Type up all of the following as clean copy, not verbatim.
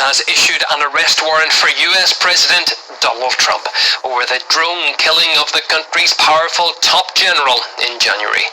has issued an arrest warrant for US President Donald Trump over the drone killing of the country's powerful top general in January.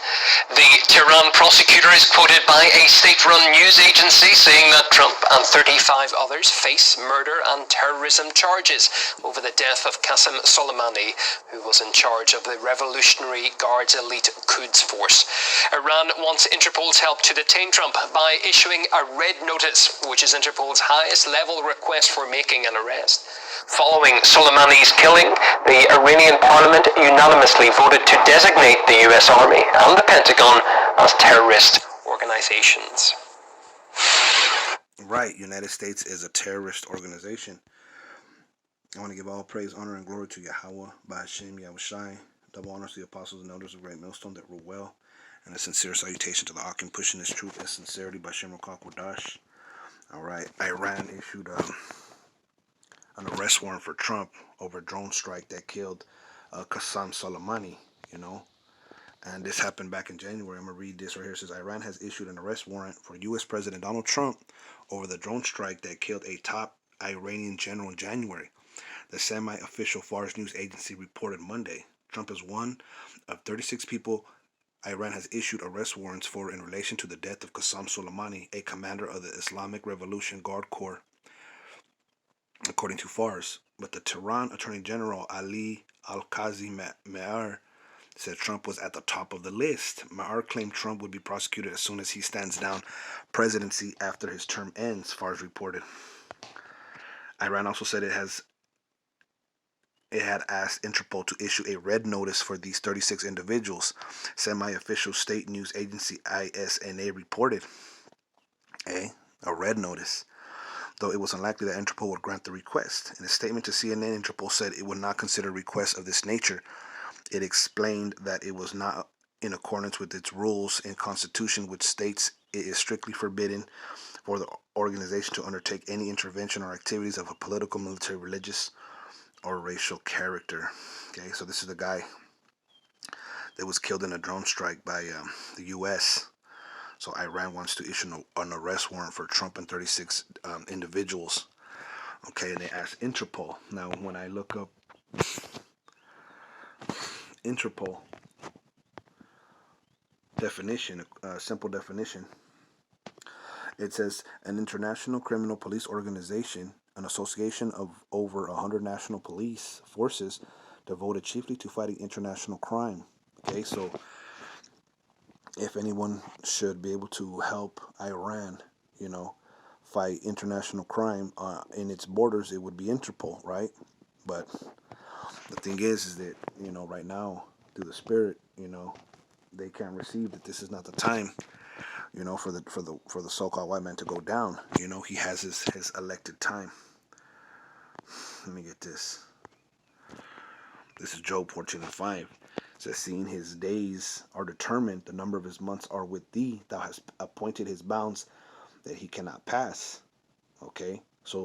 The Tehran prosecutor is quoted by a state-run news agency saying that Trump and 35 others face murder and terrorism charges over the death of Qasem Soleimani, who was in charge of the Revolutionary Guard's elite Quds force. Iran wants Interpol's help to detain Trump by issuing a red notice, which is Interpol's highest level request for making an arrest. Following Soleimani's killing, the Iranian parliament unanimously voted to designate the US Army and the Pentagon as terrorist organizations. Right, United States is a terrorist organization. I want to give all praise, honor, and glory to Yahawah, bahasham, Yahawashi. Double honors to the apostles and elders of Great Millstone that rule well. And a sincere salutation to the Akim pushing this truth and sincerity by qadash. Alright, Iran issued an arrest warrant for Trump over a drone strike that killed Qasem Soleimani, And this happened back in January. I'm going to read this right here. It says, Iran has issued an arrest warrant for U.S. President Donald Trump over the drone strike that killed a top Iranian general in January. The semi-official Fars news agency reported Monday. Trump is one of 36 people Iran has issued arrest warrants for in relation to the death of Qasem Soleimani, a commander of the Islamic Revolution Guard Corps, according to Fars. But the Tehran Attorney General Ali Al-Qazi Me'ar said Trump was at the top of the list. Me'ar claimed Trump would be prosecuted as soon as he stands down presidency after his term ends, Fars reported. Iran also said it had asked Interpol to issue a red notice for these 36 individuals. Semi-official state news agency ISNA reported. A red notice. Though it was unlikely that Interpol would grant the request. In a statement to CNN, Interpol said it would not consider requests of this nature. It explained that it was not in accordance with its rules and constitution, which states it is strictly forbidden for the organization to undertake any intervention or activities of a political, military, religious, or racial character. Okay, so this is the guy that was killed in a drone strike by the U.S. So Iran wants to issue an arrest warrant for Trump and 36 individuals. Okay, and they asked Interpol. Now, when I look up Interpol definition, simple definition, it says an international criminal police organization, an association of over 100 national police forces devoted chiefly to fighting international crime. Okay, so if anyone should be able to help Iran, fight international crime in its borders, it would be Interpol, right? But the thing is that, right now, through the spirit, they can't receive that this is not the time, for the so-called white man to go down. He has his elected time. Let me get this. This is Job 14:5. It says, seeing his days are determined, the number of his months are with thee. Thou hast appointed his bounds that he cannot pass. Okay, so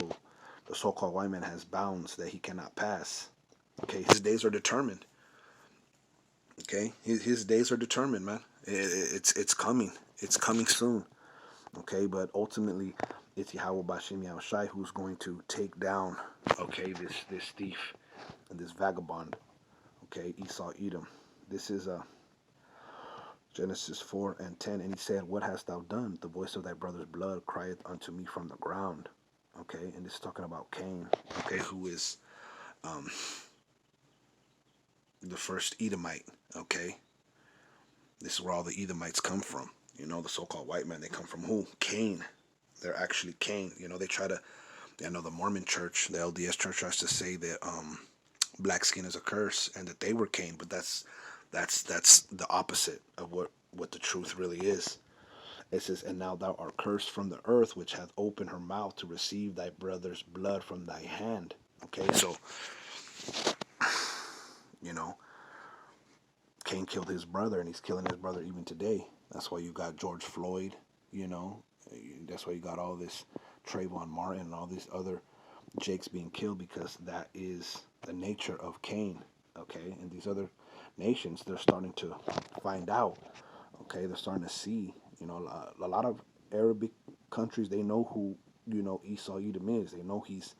the so-called white man has bounds that he cannot pass. Okay, his days are determined. Okay, his days are determined, man. It's coming. It's coming soon. Okay, but ultimately, it's Yahawah bahasham Yahawashi who's going to take down, okay, this thief and this vagabond, okay, Esau Edom. This is Genesis 4:10, and he said, what hast thou done? The voice of thy brother's blood crieth unto me from the ground. Okay, and this is talking about Cain, okay, who is the first Edomite, okay? This is where all the Edomites come from. The so-called white man, they come from who? Cain. They're actually Cain. I know the Mormon church, the LDS church, tries to say that black skin is a curse and that they were Cain, but that's the opposite of what the truth really is. It says, and now thou art cursed from the earth, which hath opened her mouth to receive thy brother's blood from thy hand. Okay, so Cain killed his brother, and he's killing his brother even today. That's why you got George Floyd, that's why you got all this Trayvon Martin and all these other Jakes being killed, because that is the nature of Cain, okay? And these other nations, they're starting to find out, okay? They're starting to see, a lot of Arabic countries, they know who Esau Edom is. They know he's,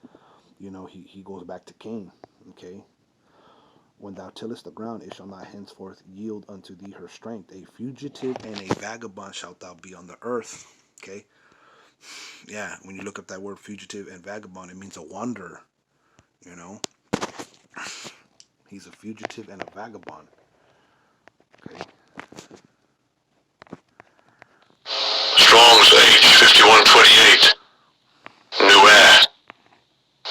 he goes back to Cain. Okay. When thou tillest the ground, it shall not henceforth yield unto thee her strength. A fugitive and a vagabond shalt thou be on the earth. Okay. Yeah. When you look up that word fugitive and vagabond, it means a wanderer. He's a fugitive and a vagabond. Okay. Strong's H5128. Nuet.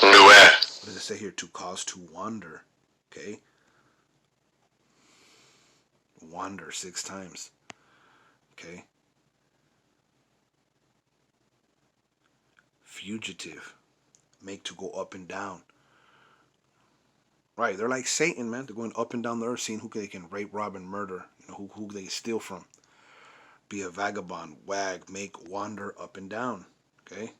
What does it say here? To cause to wander. Okay. Wander 6 times. Okay. Fugitive. Make to go up and down. Right. They're like Satan, man. They're going up and down the earth, seeing who they can rape, rob, and murder. Who they steal from. Be a vagabond. Wag. Make. Wander up and down. Okay.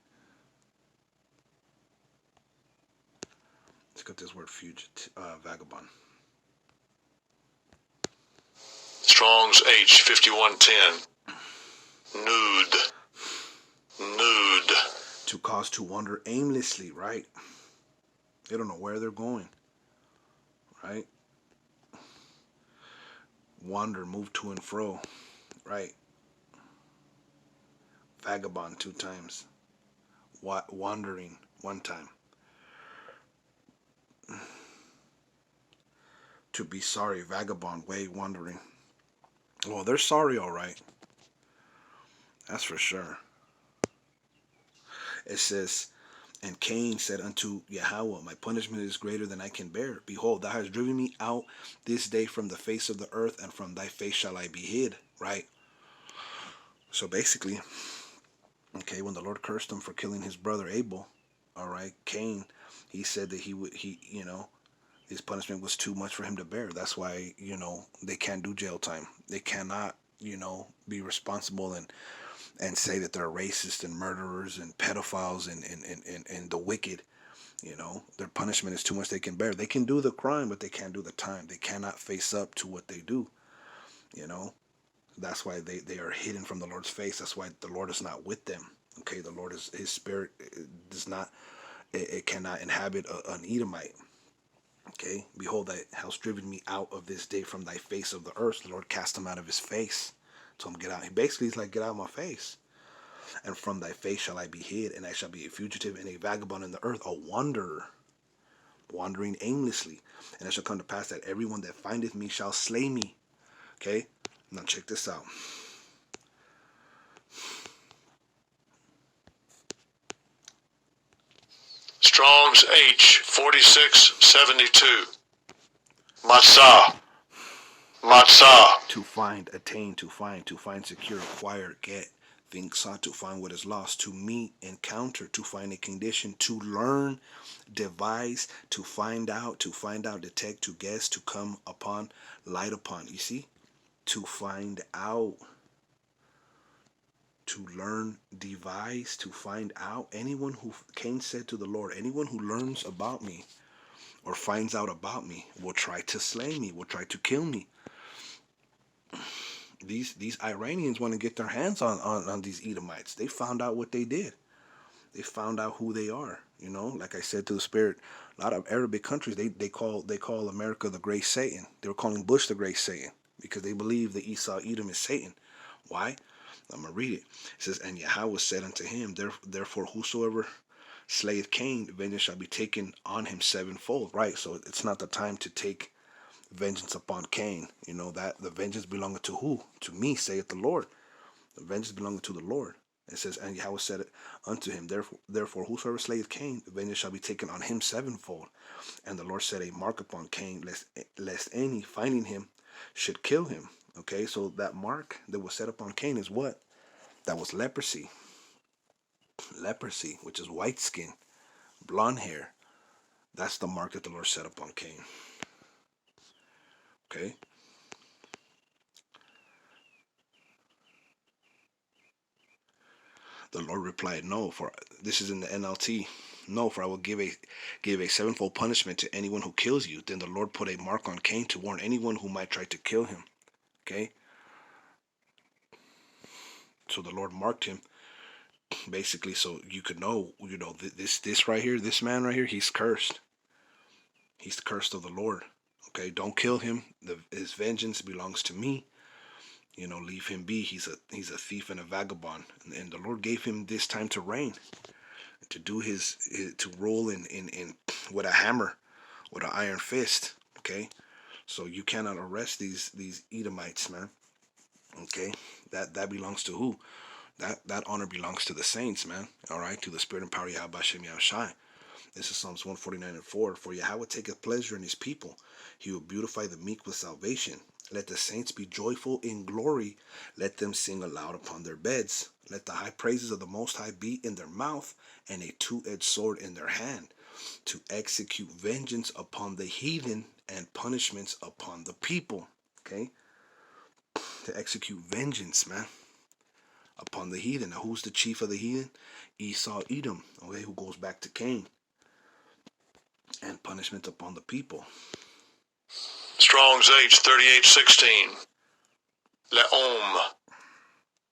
Let's get this word fugitive. Vagabond. Strong's H5110. Nude. To cause to wander aimlessly, right? They don't know where they're going, right? Wander, move to and fro, right? Vagabond 2 times. Wandering 1 time. To be sorry, vagabond, way, wandering. Well, they're sorry, all right. That's for sure. It says, and Cain said unto Yahawah, my punishment is greater than I can bear. Behold, thou hast driven me out this day from the face of the earth, and from thy face shall I be hid. Right? So basically, okay, when the Lord cursed him for killing his brother Abel, all right, Cain, he said that his punishment was too much for him to bear. That's why, they can't do jail time. They cannot, be responsible and say that they're racist and murderers and pedophiles and the wicked. Their punishment is too much they can bear. They can do the crime, but they can't do the time. They cannot face up to what they do. That's why they are hidden from the Lord's face. That's why the Lord is not with them. Okay, the Lord is, his spirit does not, it cannot inhabit an Edomite. Okay, behold, thou hast driven me out of this day from thy face of the earth. The Lord cast him out of his face. Told him, get out. He's like, get out of my face. And from thy face shall I be hid, and I shall be a fugitive and a vagabond in the earth, a wanderer, wandering aimlessly. And it shall come to pass that everyone that findeth me shall slay me. Okay, now check this out. Strong's H4672. Matzah. To find, attain, to find, secure, acquire, get, think, sought, to find what is lost, to meet, encounter, to find a condition, to learn, devise, to find out, detect, to guess, to come upon, light upon. You see? To find out, to learn, devise, to find out. Anyone who, Cain said to the Lord, anyone who learns about me or finds out about me will try to slay me, will try to kill me. These Iranians want to get their hands on these Edomites. They found out what they did. They found out who they are. Like I said to the Spirit, a lot of Arabic countries, they call America the Great Satan. They were calling Bush the Great Satan because they believe that Esau Edom is Satan. Why? I'm going to read it. It says, and Yahawah said unto him, therefore whosoever slayeth Cain, vengeance shall be taken on him sevenfold. Right? So it's not the time to take vengeance upon Cain. That the vengeance belongeth to who? To me, saith the Lord. The vengeance belongeth to the Lord. It says, and Yahawah said unto him, therefore whosoever slayeth Cain, vengeance shall be taken on him sevenfold. And the Lord set a mark upon Cain, lest any finding him should kill him. Okay, so that mark that was set upon Cain is what? That was leprosy. Leprosy, which is white skin, blonde hair. That's the mark that the Lord set upon Cain. Okay. The Lord replied, no, for this is in the NLT. No, for I will give a sevenfold punishment to anyone who kills you. Then the Lord put a mark on Cain to warn anyone who might try to kill him. Okay. So the Lord marked him basically, so you could know, this right here, this man right here, he's cursed. He's the cursed of the Lord. Okay, don't kill him. His vengeance belongs to me. Leave him be. He's a thief and a vagabond. And the Lord gave him this time to reign, to do to rule in with a hammer, with an iron fist. Okay, so you cannot arrest these Edomites, man. Okay, that belongs to who? That honor belongs to the saints, man. All right, to the spirit and power of Yahawashi. This is Psalms 149:4. For Yahawah taketh pleasure in his people. He will beautify the meek with salvation. Let the saints be joyful in glory. Let them sing aloud upon their beds. Let the high praises of the Most High be in their mouth, and a two-edged sword in their hand, to execute vengeance upon the heathen and punishments upon the people. Okay? To execute vengeance, man, upon the heathen. Now, who's the chief of the heathen? Esau, Edom, okay, who goes back to Cain. And punishment upon the people. Strong's H 3816. Le'om.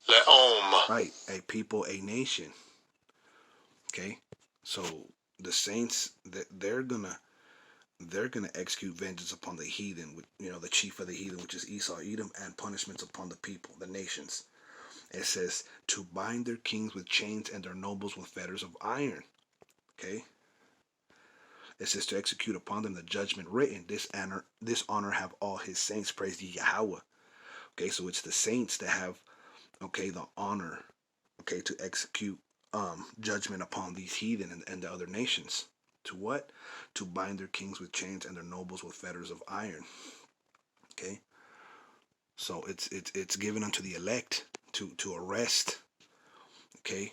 Le'om. Right, a people, a nation. Okay, so the saints, they're gonna execute vengeance upon the heathen, the chief of the heathen, which is Esau, Edom, and punishments upon the people, the nations. It says to bind their kings with chains and their nobles with fetters of iron. Okay. It says to execute upon them the judgment written. This honor have all his saints. Praise the Yahawah. Okay, so it's the saints that have, the honor, to execute judgment upon these heathen and the other nations. To what? To bind their kings with chains and their nobles with fetters of iron. Okay, so it's given unto the elect to arrest. Okay.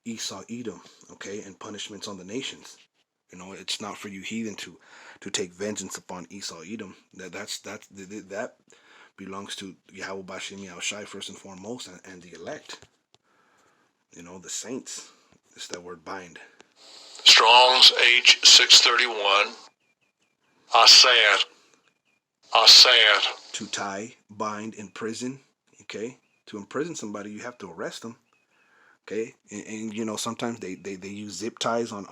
Esau, Edom, and punishments on the nations. It's not for you heathen to take vengeance upon Esau, Edom. That belongs to Yahawah Yahawashi first and foremost, and the elect. The saints. It's that word bind. Strong's H 631. Aser. To tie, bind, imprison. Okay, to imprison somebody, you have to arrest them. Okay, and sometimes they use zip ties on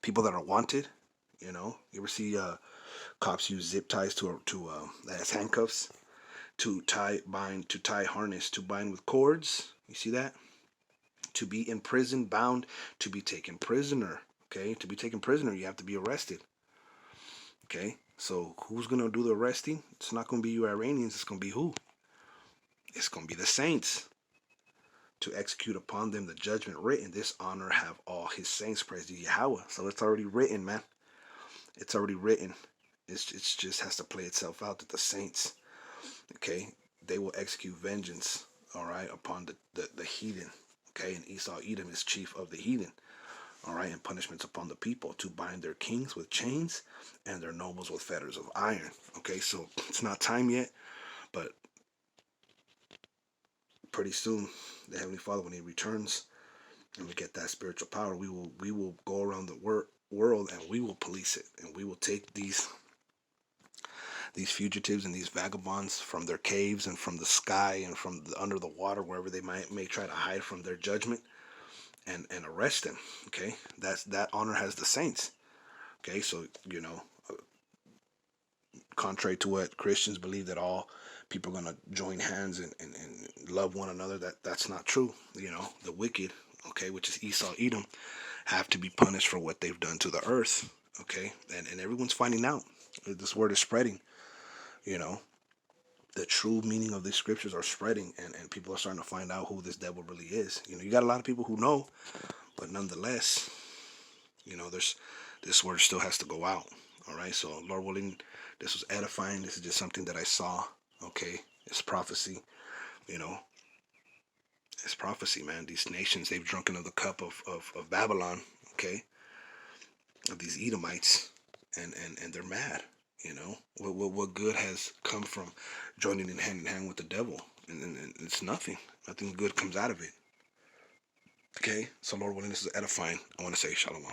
people that are wanted. You ever see cops use zip ties as handcuffs, to tie harness, to bind with cords. You see that? To be imprisoned, bound, to be taken prisoner. Okay, to be taken prisoner, you have to be arrested. Okay, so who's gonna do the arresting? It's not gonna be you Iranians. It's gonna be who? It's gonna be the saints. To execute upon them the judgment written. This honor have all his saints. Praise the Yahawah. So it's already written, man. It's already written. It's just has to play itself out that the saints, they will execute vengeance, all right, upon the heathen. Okay, and Esau, Edom is chief of the heathen. All right, and punishments upon the people, to bind their kings with chains and their nobles with fetters of iron. Okay, so it's not time yet, but pretty soon, the Heavenly Father, when he returns and we get that spiritual power, we will go around the world and we will police it, and we will take these fugitives and these vagabonds from their caves and from the sky and from under the water, wherever they may try to hide from their judgment, and arrest them. Okay, that honor has the saints. Okay, so contrary to what Christians believe, that all people are going to join hands and love one another, that's not true. The wicked, which is Esau, Edom, have to be punished for what they've done to the earth. And everyone's finding out. This word is spreading. The true meaning of these scriptures are spreading, and people are starting to find out who this devil really is. You got a lot of people who know, but nonetheless, this word still has to go out. All right, so Lord willing, this was edifying. This is just something that I saw. It's prophecy. It's prophecy, man. These nations, they've drunken of the cup of Babylon. Of these Edomites, and they're mad. What good has come from joining in hand with the devil? And it's nothing. Nothing good comes out of it. So Lord willing, this is edifying. I want to say shalom.